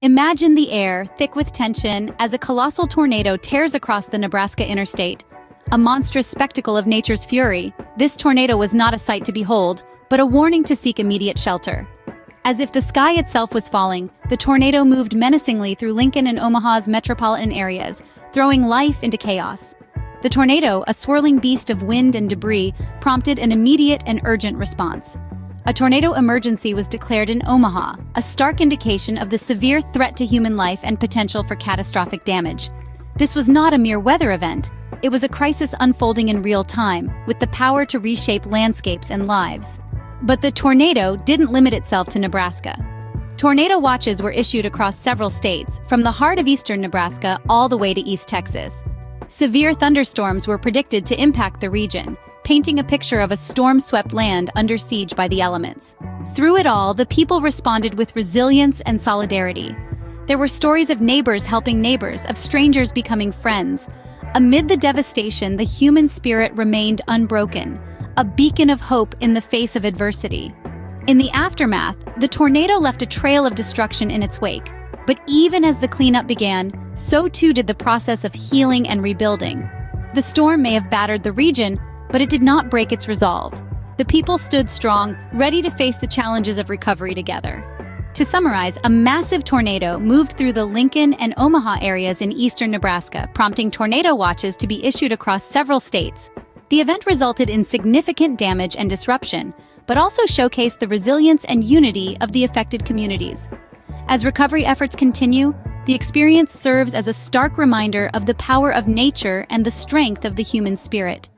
Imagine the air, thick with tension, as a colossal tornado tears across the Nebraska interstate. A monstrous spectacle of nature's fury, this tornado was not a sight to behold, but a warning to seek immediate shelter. As if the sky itself was falling, the tornado moved menacingly through Lincoln and Omaha's metropolitan areas, throwing life into chaos. The tornado, a swirling beast of wind and debris, prompted an immediate and urgent response. A tornado emergency was declared in Omaha, a stark indication of the severe threat to human life and potential for catastrophic damage. This was not a mere weather event. It was a crisis unfolding in real time, with the power to reshape landscapes and lives. But the tornado didn't limit itself to Nebraska. Tornado watches were issued across several states, from the heart of eastern Nebraska all the way to East Texas. Severe thunderstorms were predicted to impact the region, painting a picture of a storm-swept land under siege by the elements. Through it all, the people responded with resilience and solidarity. There were stories of neighbors helping neighbors, of strangers becoming friends. Amid the devastation, the human spirit remained unbroken, a beacon of hope in the face of adversity. In the aftermath, the tornado left a trail of destruction in its wake. But even as the cleanup began, so too did the process of healing and rebuilding. The storm may have battered the region, but it did not break its resolve. The people stood strong, ready to face the challenges of recovery together. To summarize, a massive tornado moved through the Lincoln and Omaha areas in eastern Nebraska, prompting tornado watches to be issued across several states. The event resulted in significant damage and disruption, but also showcased the resilience and unity of the affected communities. As recovery efforts continue, the experience serves as a stark reminder of the power of nature and the strength of the human spirit.